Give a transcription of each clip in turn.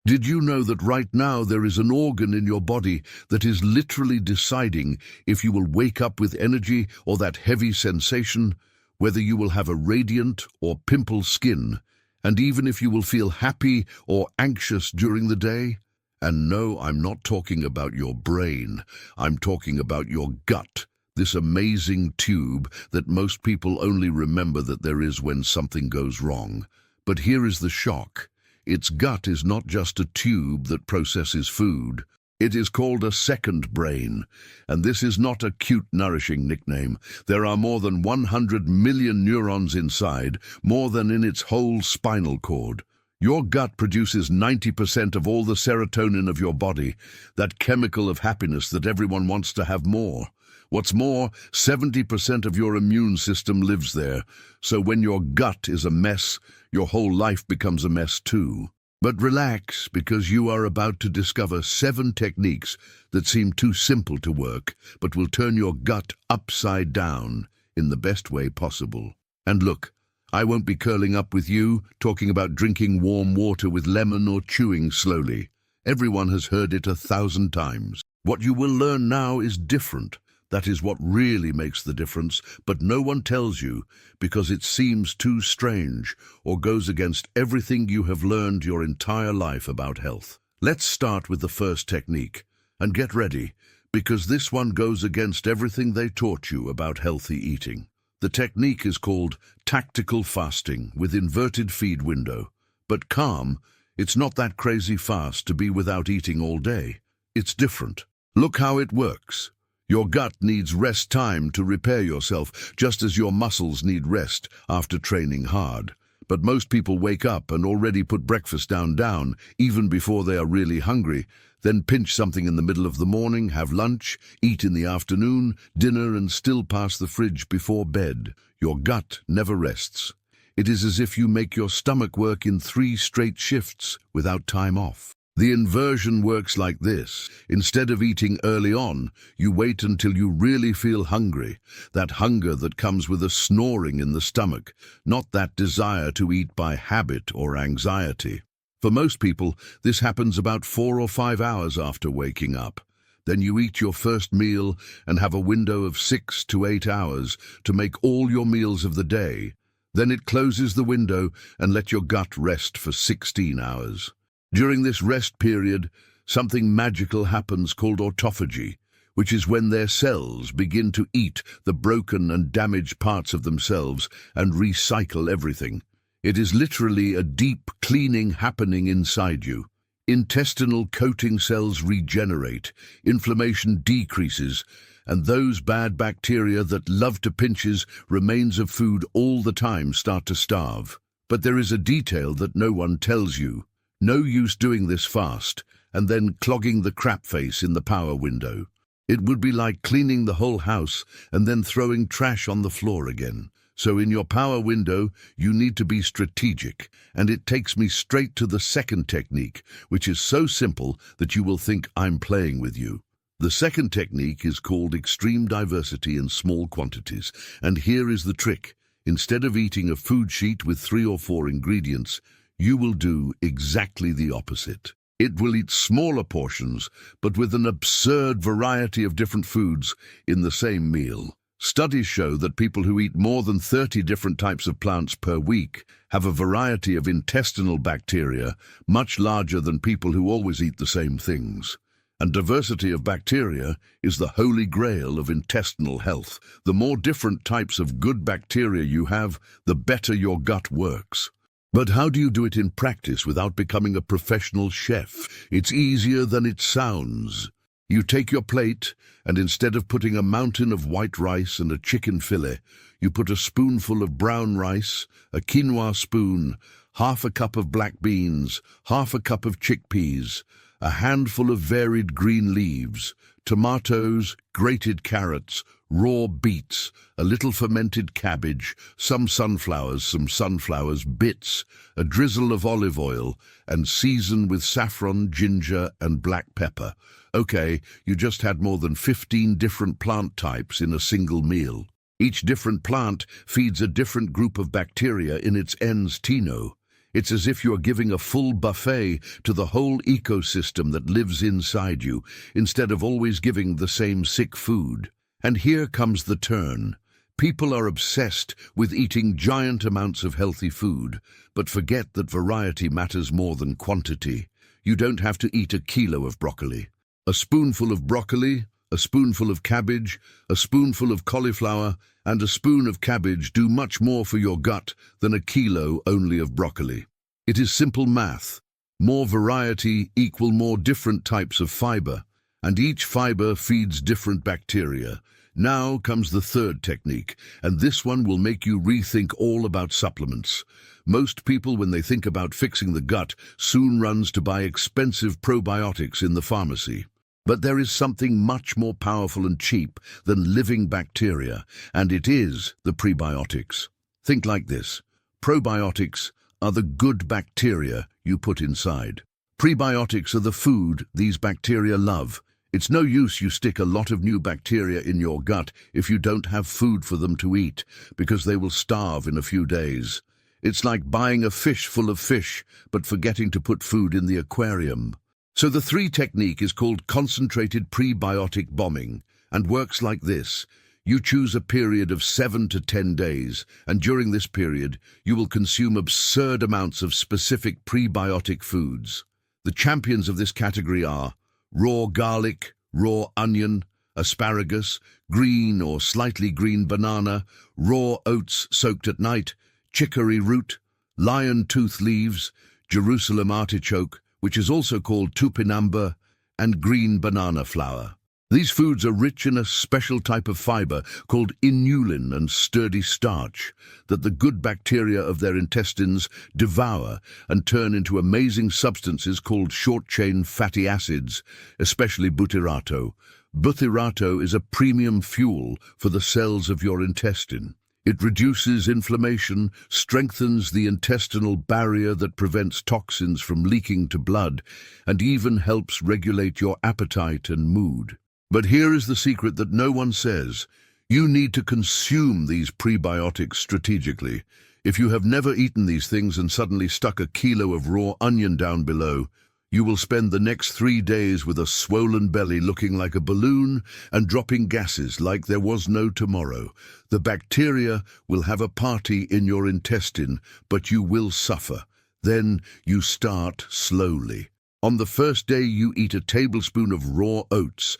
Did you know that right now there is an organ in your body that is literally deciding if you will wake up with energy or that heavy sensation, whether you will have a radiant or pimple skin, and even if you will feel happy or anxious during the day? And no, I'm not talking about your brain. I'm talking about your gut, this amazing tube that most people only remember that there is when something goes wrong. But here is the shock. Its gut is not just a tube that processes food. It is called a second brain, and this is not a cute, nourishing nickname. There are more than 100 million neurons inside, more than in its whole spinal cord. Your gut produces 90% of all the serotonin of your body, that chemical of happiness that everyone wants to have more. What's more, 70% of your immune system lives there, so when your gut is a mess, your whole life becomes a mess too. But relax, because you are about to discover 7 techniques that seem too simple to work, but will turn your gut upside down in the best way possible. And look, I won't be curling up with you, talking about drinking warm water with lemon or chewing slowly. Everyone has heard it 1,000 times. What you will learn now is different. That is what really makes the difference, but no one tells you because it seems too strange or goes against everything you have learned your entire life about health. Let's start with the first technique, and get ready, because this one goes against everything they taught you about healthy eating. The technique is called tactical fasting with inverted feed window. But calm, it's not that crazy fast to be without eating all day. It's different. Look how it works. Your gut needs rest time to repair yourself, just as your muscles need rest after training hard. But most people wake up and already put breakfast down, even before they are really hungry, then pinch something in the middle of the morning, have lunch, eat in the afternoon, dinner, and still pass the fridge before bed. Your gut never rests. It is as if you make your stomach work in 3 straight shifts without time off. The inversion works like this. Instead of eating early on, you wait until you really feel hungry. That hunger that comes with a snoring in the stomach, not that desire to eat by habit or anxiety. For most people, this happens about 4 or 5 hours after waking up. Then you eat your first meal and have a window of 6 to 8 hours to make all your meals of the day. Then it closes the window and let your gut rest for 16 hours. During this rest period, something magical happens called autophagy, which is when their cells begin to eat the broken and damaged parts of themselves and recycle everything. It is literally a deep cleaning happening inside you. Intestinal coating cells regenerate, inflammation decreases, and those bad bacteria that love to pinches remains of food all the time start to starve. But there is a detail that no one tells you. No use doing this fast and then clogging the crap face in the power window. It would be like cleaning the whole house and then throwing trash on the floor again. So in your power window, you need to be strategic, and it takes me straight to the second technique, which is so simple that you will think I'm playing with you. The second technique is called extreme diversity in small quantities, and here is the trick. Instead of eating a food sheet with 3 or 4 ingredients, you will do exactly the opposite. It will eat smaller portions, but with an absurd variety of different foods in the same meal. Studies show that people who eat more than 30 different types of plants per week have a variety of intestinal bacteria much larger than people who always eat the same things. And diversity of bacteria is the holy grail of intestinal health. The more different types of good bacteria you have, the better your gut works. But how do you do it in practice without becoming a professional chef? It's easier than it sounds. You take your plate, and instead of putting a mountain of white rice and a chicken fillet, you put a spoonful of brown rice, a quinoa spoon, half a cup of black beans, half a cup of chickpeas, a handful of varied green leaves, tomatoes, grated carrots, raw beets, a little fermented cabbage, some sunflowers bits, a drizzle of olive oil, and season with saffron, ginger, and black pepper. Okay, you just had more than 15 different plant types in a single meal. Each different plant feeds a different group of bacteria in its ens tino. It's as if you are giving a full buffet to the whole ecosystem that lives inside you, instead of always giving the same sick food. And here comes the turn. People are obsessed with eating giant amounts of healthy food, but forget that variety matters more than quantity. You don't have to eat a kilo of broccoli. A spoonful of broccoli, a spoonful of cabbage, a spoonful of cauliflower, and a spoon of cabbage do much more for your gut than a kilo only of broccoli. It is simple math. More variety equal more different types of fiber, and each fiber feeds different bacteria. Now comes the third technique, and this one will make you rethink all about supplements. Most people, when they think about fixing the gut, soon runs to buy expensive probiotics in the pharmacy. But there is something much more powerful and cheap than living bacteria, and it is the prebiotics. Think like this. Probiotics are the good bacteria you put inside. Prebiotics are the food these bacteria love. It's no use you stick a lot of new bacteria in your gut if you don't have food for them to eat, because they will starve in a few days. It's like buying a fish full of fish, but forgetting to put food in the aquarium. So the 3 technique is called concentrated prebiotic bombing, and works like this. You choose a period of 7 to 10 days, and during this period, you will consume absurd amounts of specific prebiotic foods. The champions of this category are raw garlic, raw onion, asparagus, green or slightly green banana, raw oats soaked at night, chicory root, lion tooth leaves, Jerusalem artichoke, which is also called tupinamba, and green banana flour. These foods are rich in a special type of fiber called inulin and sturdy starch that the good bacteria of their intestines devour and turn into amazing substances called short-chain fatty acids, especially butyrato. Butyrato is a premium fuel for the cells of your intestine. It reduces inflammation, strengthens the intestinal barrier that prevents toxins from leaking to blood, and even helps regulate your appetite and mood. But here is the secret that no one says. You need to consume these prebiotics strategically. If you have never eaten these things and suddenly stuck a kilo of raw onion down below, you will spend the next 3 days with a swollen belly looking like a balloon and dropping gases like there was no tomorrow. The bacteria will have a party in your intestine, but you will suffer. Then you start slowly. On the first day, you eat a tablespoon of raw oats,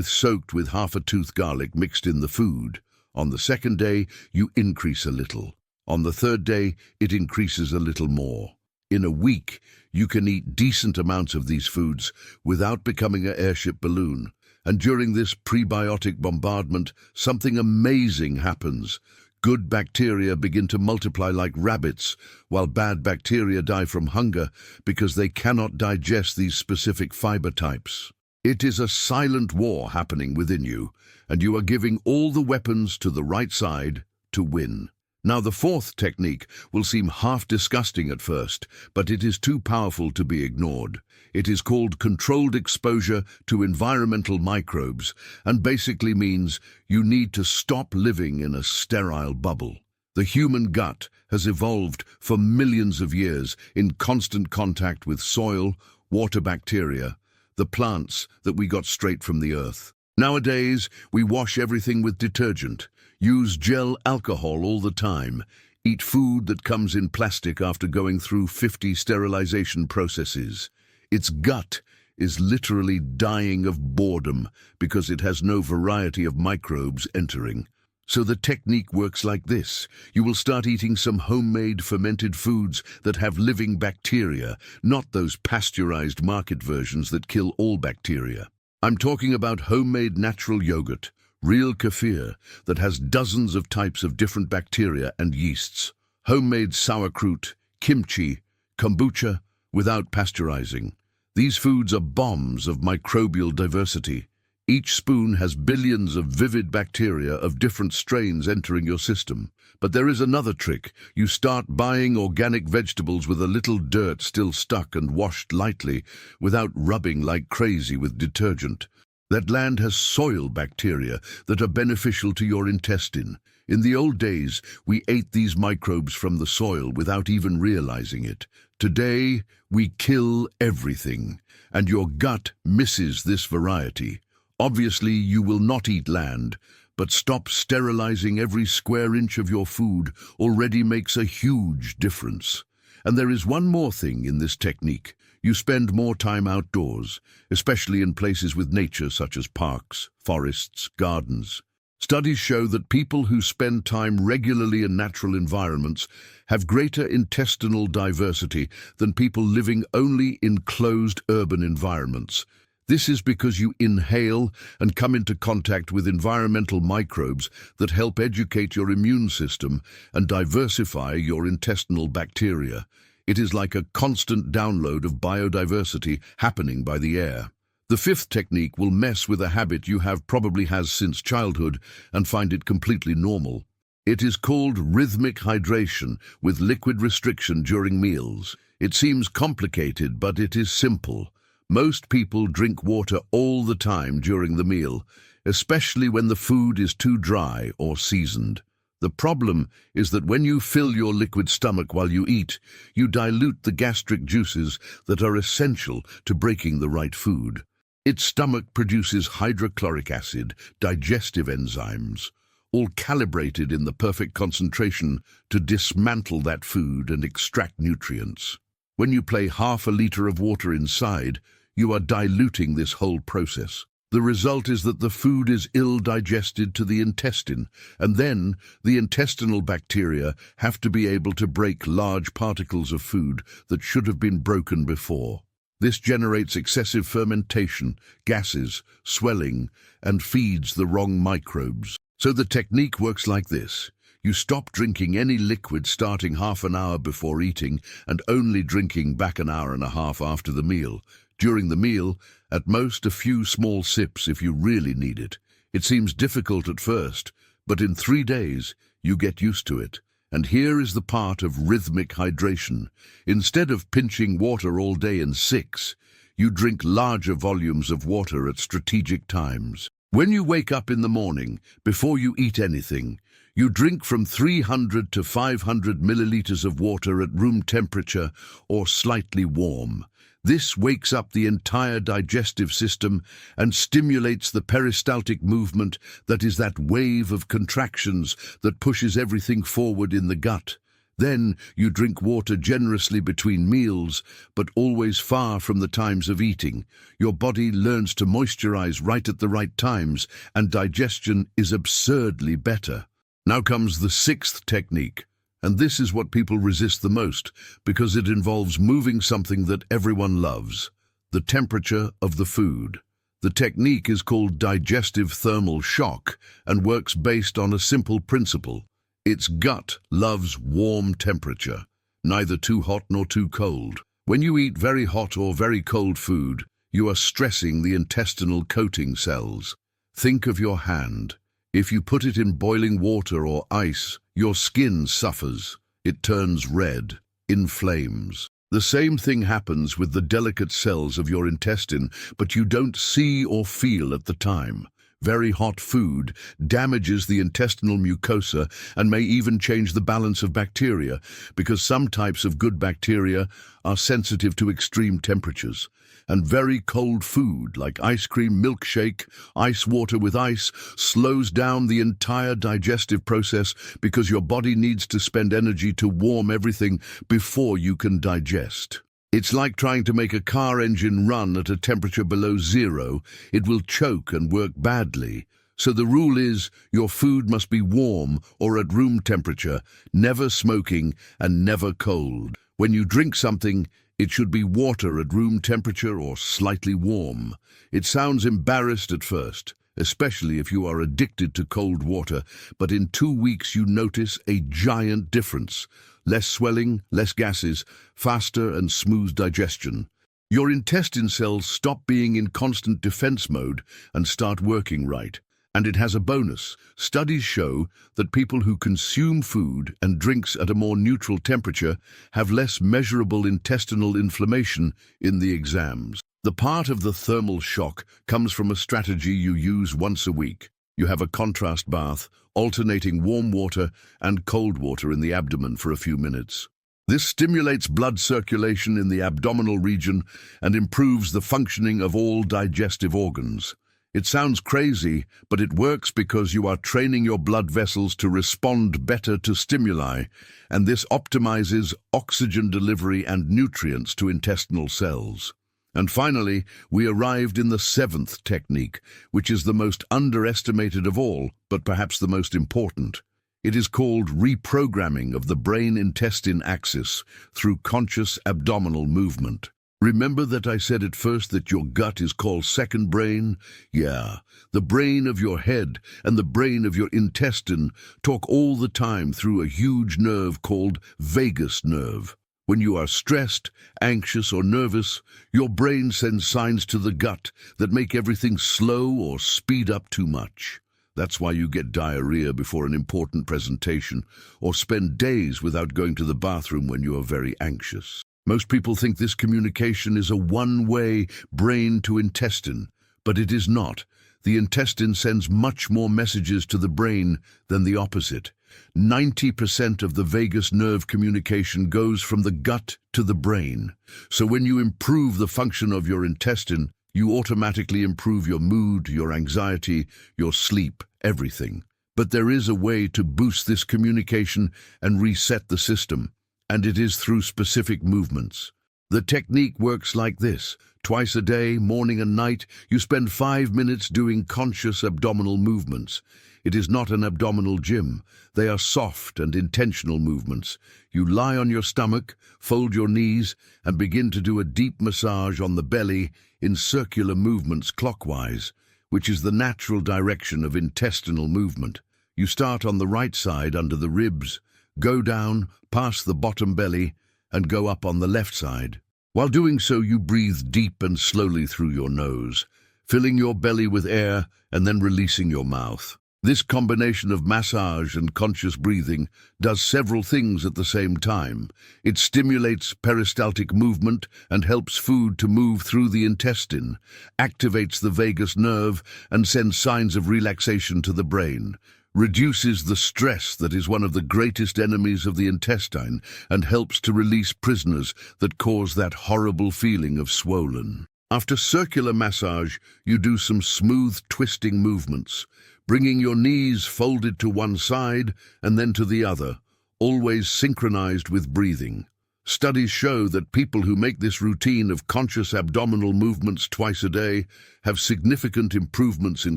soaked with half a tooth garlic mixed in the food. On the second day, you increase a little. On the third day, it increases a little more. In a week, you can eat decent amounts of these foods without becoming an airship balloon. And during this prebiotic bombardment, something amazing happens. Good bacteria begin to multiply like rabbits, while bad bacteria die from hunger because they cannot digest these specific fiber types. It is a silent war happening within you, and you are giving all the weapons to the right side to win. Now, the fourth technique will seem half disgusting at first, but it is too powerful to be ignored. It is called controlled exposure to environmental microbes, and basically means you need to stop living in a sterile bubble. The human gut has evolved for millions of years in constant contact with soil, water bacteria, the plants that we got straight from the earth. Nowadays, we wash everything with detergent, use gel alcohol all the time, eat food that comes in plastic after going through 50 sterilization processes. Its gut is literally dying of boredom because it has no variety of microbes entering. So the technique works like this. You will start eating some homemade fermented foods that have living bacteria, not those pasteurized market versions that kill all bacteria. I'm talking about homemade natural yogurt, real kefir that has dozens of types of different bacteria and yeasts, homemade sauerkraut, kimchi, kombucha without pasteurizing. These foods are bombs of microbial diversity. Each spoon has billions of vivid bacteria of different strains entering your system. But there is another trick. You start buying organic vegetables with a little dirt still stuck and washed lightly without rubbing like crazy with detergent. That land has soil bacteria that are beneficial to your intestine. In the old days, we ate these microbes from the soil without even realizing it. Today, we kill everything, and your gut misses this variety. Obviously, you will not eat land, but stop sterilizing every square inch of your food already makes a huge difference. And there is one more thing in this technique. You spend more time outdoors, especially in places with nature such as parks, forests, gardens. Studies show that people who spend time regularly in natural environments have greater intestinal diversity than people living only in closed urban environments. This is because you inhale and come into contact with environmental microbes that help educate your immune system and diversify your intestinal bacteria. It is like a constant download of biodiversity happening by the air. The fifth technique will mess with a habit you have probably has since childhood and find it completely normal. It is called rhythmic hydration with liquid restriction during meals. It seems complicated, but it is simple. Most people drink water all the time during the meal, especially when the food is too dry or seasoned. The problem is that when you fill your liquid stomach while you eat, you dilute the gastric juices that are essential to breaking the right food. Its stomach produces hydrochloric acid, digestive enzymes, all calibrated in the perfect concentration to dismantle that food and extract nutrients. When you play half a liter of water inside, you are diluting this whole process. The result is that the food is ill-digested to the intestine, and then the intestinal bacteria have to be able to break large particles of food that should have been broken before. This generates excessive fermentation, gases, swelling, and feeds the wrong microbes. So the technique works like this. You stop drinking any liquid starting half an hour before eating and only drinking back an hour and a half after the meal. During the meal, at most a few small sips if you really need it. It seems difficult at first, but in 3 days you get used to it. And here is the part of rhythmic hydration. Instead of pinching water all day in 6, you drink larger volumes of water at strategic times. When you wake up in the morning, before you eat anything, you drink from 300 to 500 milliliters of water at room temperature or slightly warm. This wakes up the entire digestive system and stimulates the peristaltic movement, that is that wave of contractions that pushes everything forward in the gut. Then you drink water generously between meals, but always far from the times of eating. Your body learns to moisturize right at the right times, and digestion is absurdly better. Now comes the 6th technique. And this is what people resist the most, because it involves moving something that everyone loves, the temperature of the food. The technique is called digestive thermal shock and works based on a simple principle. Its gut loves warm temperature, neither too hot nor too cold. When you eat very hot or very cold food, you are stressing the intestinal coating cells. Think of your hand. If you put it in boiling water or ice, your skin suffers. It turns red, inflames. The same thing happens with the delicate cells of your intestine, but you don't see or feel at the time. Very hot food damages the intestinal mucosa and may even change the balance of bacteria, because some types of good bacteria are sensitive to extreme temperatures. And very cold food, like ice cream, milkshake, ice water with ice, slows down the entire digestive process because your body needs to spend energy to warm everything before you can digest. It's like trying to make a car engine run at a temperature below 0. It will choke and work badly. So the rule is your food must be warm or at room temperature, never smoking and never cold. When you drink something, it should be water at room temperature or slightly warm. It sounds embarrassed at first, especially if you are addicted to cold water, but in 2 weeks you notice a giant difference. Less swelling, less gases, faster and smooth digestion. Your intestine cells stop being in constant defense mode and start working right. And it has a bonus. Studies show that people who consume food and drinks at a more neutral temperature have less measurable intestinal inflammation in the exams. The part of the thermal shock comes from a strategy you use once a week. You have a contrast bath, alternating warm water and cold water in the abdomen for a few minutes. This stimulates blood circulation in the abdominal region and improves the functioning of all digestive organs. It sounds crazy, but it works because you are training your blood vessels to respond better to stimuli, and this optimizes oxygen delivery and nutrients to intestinal cells. And finally, we arrived in the seventh technique, which is the most underestimated of all, but perhaps the most important. It is called reprogramming of the brain-intestine axis through conscious abdominal movement. Remember that I said at first that your gut is called second brain? Yeah, the brain of your head and the brain of your intestine talk all the time through a huge nerve called vagus nerve. When you are stressed, anxious, or nervous, your brain sends signs to the gut that make everything slow or speed up too much. That's why you get diarrhea before an important presentation, or spend days without going to the bathroom when you are very anxious. Most people think this communication is a one-way brain to intestine, but it is not. The intestine sends much more messages to the brain than the opposite. 90% of the vagus nerve communication goes from the gut to the brain. So when you improve the function of your intestine, you automatically improve your mood, your anxiety, your sleep, everything. But there is a way to boost this communication and reset the system, and it is through specific movements. The technique works like this. Twice a day, morning and night, you spend 5 minutes doing conscious abdominal movements. It is not an abdominal gym. They are soft and intentional movements. You lie on your stomach, fold your knees, and begin to do a deep massage on the belly in circular movements clockwise, which is the natural direction of intestinal movement. You start on the right side under the ribs, go down, past the bottom belly, and go up on the left side. While doing so, you breathe deep and slowly through your nose, filling your belly with air and then releasing your mouth. This combination of massage and conscious breathing does several things at the same time. It stimulates peristaltic movement and helps food to move through the intestine, activates the vagus nerve, and sends signs of relaxation to the brain, reduces the stress that is one of the greatest enemies of the intestine, and helps to release prisoners that cause that horrible feeling of swollen. After circular massage, you do some smooth twisting movements, bringing your knees folded to one side and then to the other, always synchronized with breathing. Studies show that people who make this routine of conscious abdominal movements twice a day have significant improvements in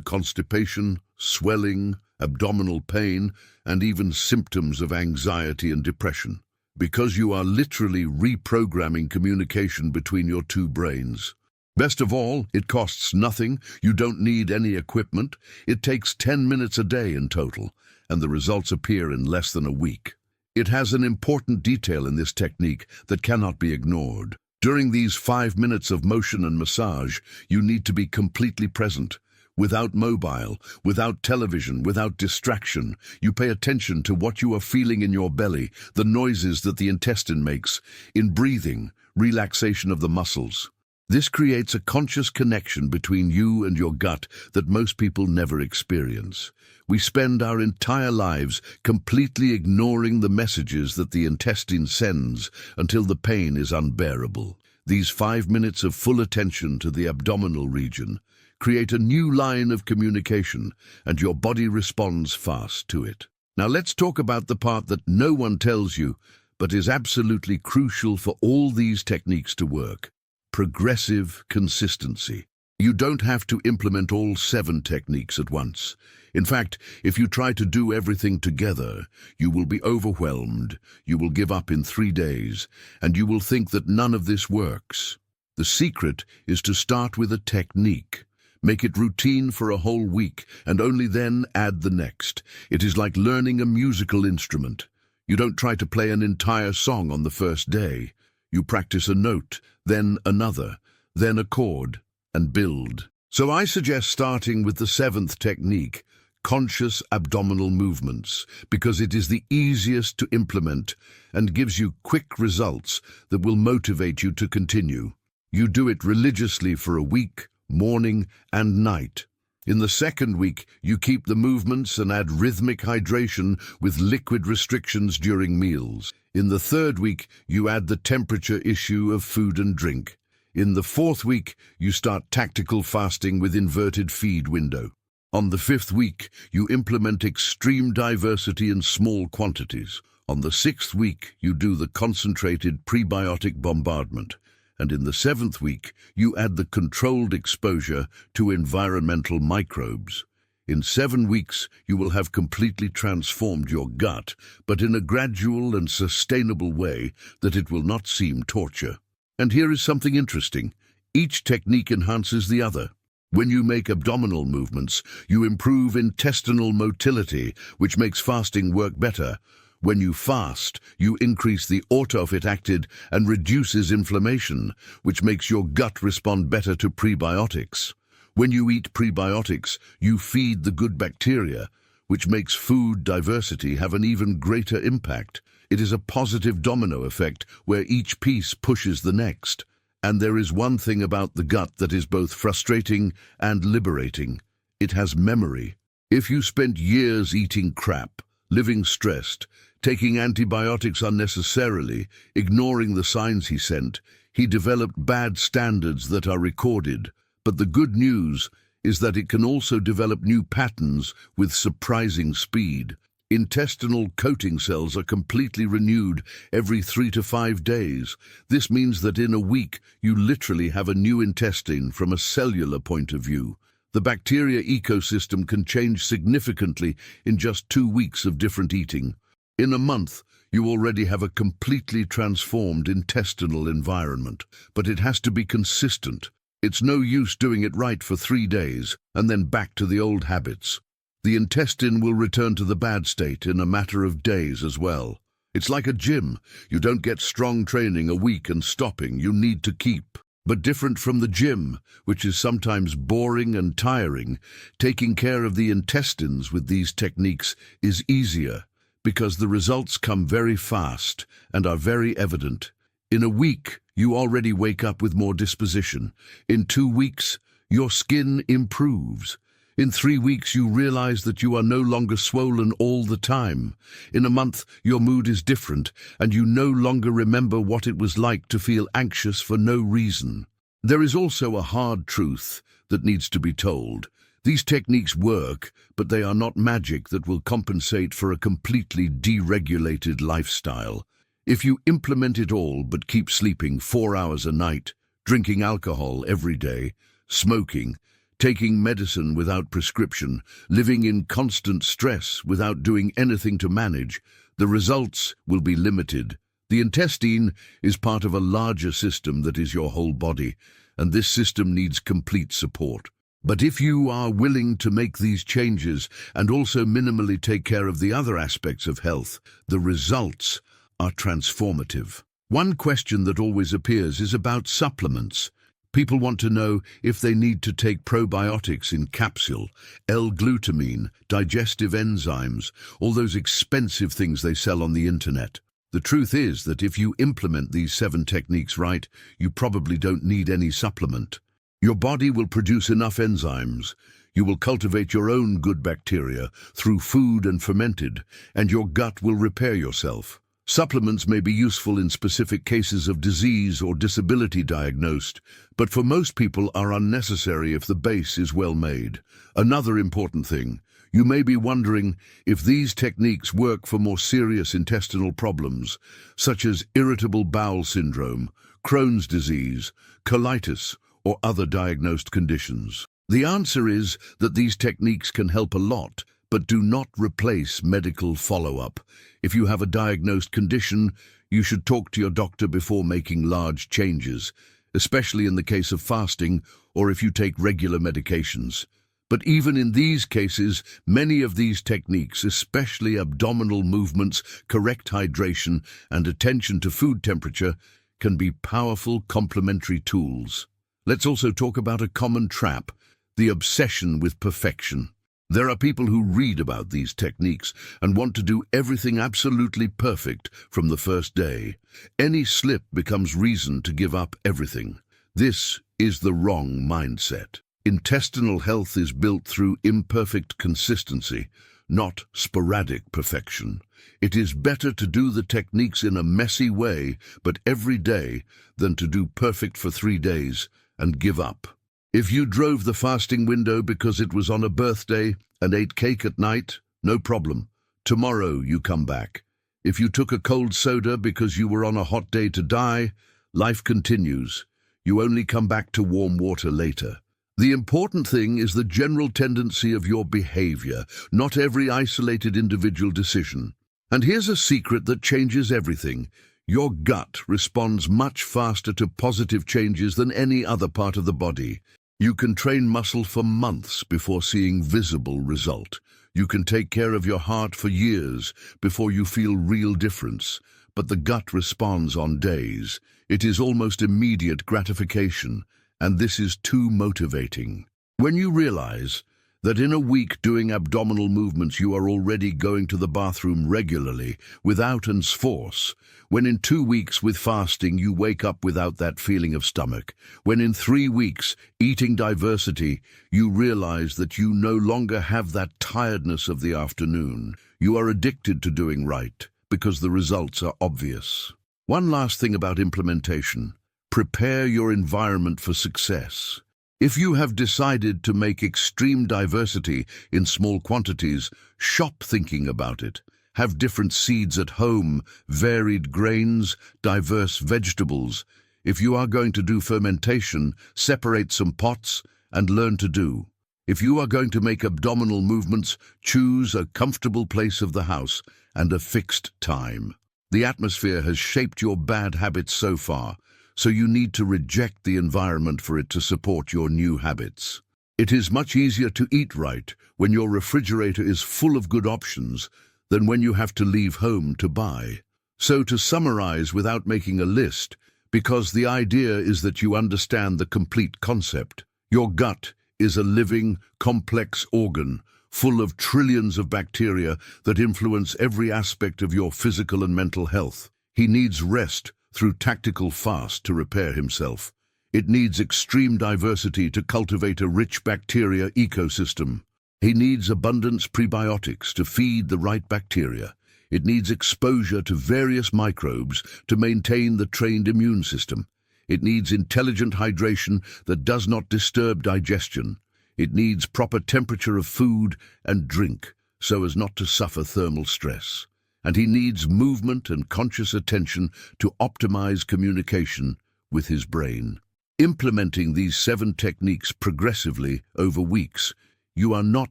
constipation, swelling, abdominal pain, and even symptoms of anxiety and depression, because you are literally reprogramming communication between your two brains. Best of all, it costs nothing, you don't need any equipment, it takes 10 minutes a day in total, and the results appear in less than a week. It has an important detail in this technique that cannot be ignored. During these 5 minutes of motion and massage, you need to be completely present. Without mobile, without television, without distraction, you pay attention to what you are feeling in your belly, the noises that the intestine makes, in breathing, relaxation of the muscles. This creates a conscious connection between you and your gut that most people never experience. We spend our entire lives completely ignoring the messages that the intestine sends until the pain is unbearable. These 5 minutes of full attention to the abdominal region create a new line of communication, and your body responds fast to it. Now let's talk about the part that no one tells you, but is absolutely crucial for all these techniques to work. Progressive consistency. You don't have to implement all 7 techniques at once. In fact, if you try to do everything together, you will be overwhelmed, you will give up in 3 days, and you will think that none of this works. The secret is to start with a technique. Make it routine for a whole week, and only then add the next. It is like learning a musical instrument. You don't try to play an entire song on the first day. You practice a note, then another, then a chord, and build. So I suggest starting with the 7th technique, conscious abdominal movements, because it is the easiest to implement and gives you quick results that will motivate you to continue. You do it religiously for a week, morning and night. In the second week, you keep the movements and add rhythmic hydration with liquid restrictions during meals. In the third week, you add the temperature issue of food and drink. In the fourth week, you start tactical fasting with inverted feed window. On the fifth week, you implement extreme diversity in small quantities. On the sixth week, you do the concentrated prebiotic bombardment. And in the seventh week, you add the controlled exposure to environmental microbes. In 7 weeks, you will have completely transformed your gut, but in a gradual and sustainable way that it will not seem torture. And here is something interesting. Each technique enhances the other. When you make abdominal movements, you improve intestinal motility, which makes fasting work better. When you fast, you increase the autophagy acid and reduces inflammation, which makes your gut respond better to prebiotics. When you eat prebiotics, you feed the good bacteria, which makes food diversity have an even greater impact. It is a positive domino effect where each piece pushes the next. And there is one thing about the gut that is both frustrating and liberating. It has memory. If you spent years eating crap, living stressed, taking antibiotics unnecessarily, ignoring the signs he sent, he developed bad standards that are recorded. But the good news is that it can also develop new patterns with surprising speed. Intestinal coating cells are completely renewed every 3 to 5 days. This means that in a week, you literally have a new intestine from a cellular point of view. The bacteria ecosystem can change significantly in just 2 weeks of different eating. In a month, you already have a completely transformed intestinal environment, but it has to be consistent. It's no use doing it right for 3 days and then back to the old habits. The intestine will return to the bad state in a matter of days as well. It's like a gym. You don't get strong training a week and stopping. You need to keep. But different from the gym, which is sometimes boring and tiring, taking care of the intestines with these techniques is easier, because the results come very fast and are very evident. In a week, you already wake up with more disposition. In 2 weeks, your skin improves. In 3 weeks, you realize that you are no longer swollen all the time. In a month, your mood is different, and you no longer remember what it was like to feel anxious for no reason. There is also a hard truth that needs to be told. These techniques work, but they are not magic that will compensate for a completely deregulated lifestyle. If you implement it all but keep sleeping 4 hours a night, drinking alcohol every day, smoking, taking medicine without prescription, living in constant stress without doing anything to manage, the results will be limited. The intestine is part of a larger system that is your whole body, and this system needs complete support. But if you are willing to make these changes and also minimally take care of the other aspects of health, the results are transformative. One question that always appears is about supplements. People want to know if they need to take probiotics in capsule, L-glutamine, digestive enzymes, all those expensive things they sell on the internet. The truth is that if you implement these 7 techniques right, you probably don't need any supplement. Your body will produce enough enzymes. You will cultivate your own good bacteria through food and fermented, and your gut will repair yourself. Supplements may be useful in specific cases of disease or disability diagnosed, but for most people are unnecessary if the base is well made. Another important thing, you may be wondering if these techniques work for more serious intestinal problems, such as irritable bowel syndrome, Crohn's disease, colitis, or other diagnosed conditions. The answer is that these techniques can help a lot, but do not replace medical follow-up. If you have a diagnosed condition, you should talk to your doctor before making large changes, especially in the case of fasting or if you take regular medications. But even in these cases, many of these techniques, especially abdominal movements, correct hydration, and attention to food temperature, can be powerful complementary tools. Let's also talk about a common trap, the obsession with perfection. There are people who read about these techniques and want to do everything absolutely perfect from the first day. Any slip becomes reason to give up everything. This is the wrong mindset. Intestinal health is built through imperfect consistency, not sporadic perfection. It is better to do the techniques in a messy way, but every day, than to do perfect for 3 days and give up. If you drove the fasting window because it was on a birthday and ate cake at night, no problem. Tomorrow you come back. If you took a cold soda because you were on a hot day to die, life continues. You only come back to warm water later. The important thing is the general tendency of your behavior, not every isolated individual decision. And here's a secret that changes everything. Your gut responds much faster to positive changes than any other part of the body. You can train muscle for months before seeing visible result. You can take care of your heart for years before you feel real difference. But the gut responds on days. It is almost immediate gratification. And this is too motivating. When you realize that in a week doing abdominal movements you are already going to the bathroom regularly without an force, when in 2 weeks with fasting you wake up without that feeling of stomach, when in 3 weeks eating diversity you realize that you no longer have that tiredness of the afternoon, you are addicted to doing right because the results are obvious. One last thing about implementation. Prepare your environment for success. If you have decided to make extreme diversity in small quantities, shop thinking about it. Have different seeds at home, varied grains, diverse vegetables. If you are going to do fermentation, separate some pots and learn to do. If you are going to make abdominal movements, choose a comfortable place of the house and a fixed time. The atmosphere has shaped your bad habits so far, so you need to reject the environment for it to support your new habits. It is much easier to eat right when your refrigerator is full of good options than when you have to leave home to buy. So to summarize without making a list, because the idea is that you understand the complete concept. Your gut is a living, complex organ full of trillions of bacteria that influence every aspect of your physical and mental health. He needs rest through tactical fast to repair himself. It needs extreme diversity to cultivate a rich bacteria ecosystem. He needs abundance prebiotics to feed the right bacteria. It needs exposure to various microbes to maintain the trained immune system. It needs intelligent hydration that does not disturb digestion. It needs proper temperature of food and drink so as not to suffer thermal stress. And he needs movement and conscious attention to optimize communication with his brain. Implementing these 7 techniques progressively over weeks, you are not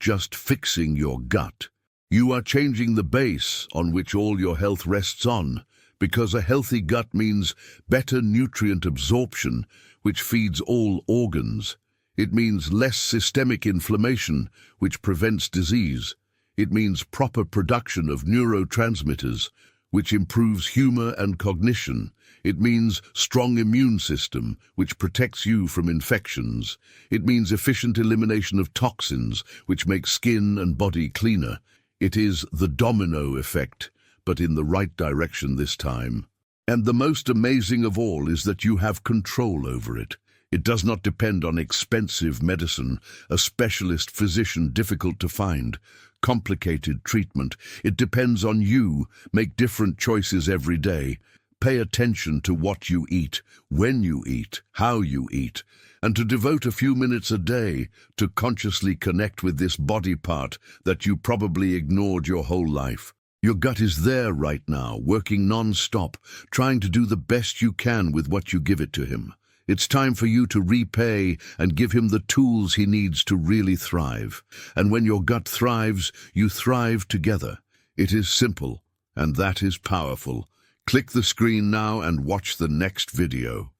just fixing your gut. You are changing the base on which all your health rests on, because a healthy gut means better nutrient absorption, which feeds all organs. It means less systemic inflammation, which prevents disease. It means proper production of neurotransmitters, which improves humor and cognition. It means strong immune system, which protects you from infections. It means efficient elimination of toxins, which make skin and body cleaner. It is the domino effect, but in the right direction this time. And the most amazing of all is that you have control over it. It does not depend on expensive medicine, a specialist physician difficult to find, complicated treatment. It depends on you. Make different choices every day. Pay attention to what you eat, when you eat, how you eat, and to devote a few minutes a day to consciously connect with this body part that you probably ignored your whole life. Your gut is there right now, working non-stop, trying to do the best you can with what you give it to him. It's time for you to repay and give him the tools he needs to really thrive. And when your gut thrives, you thrive together. It is simple, and that is powerful. Click the screen now and watch the next video.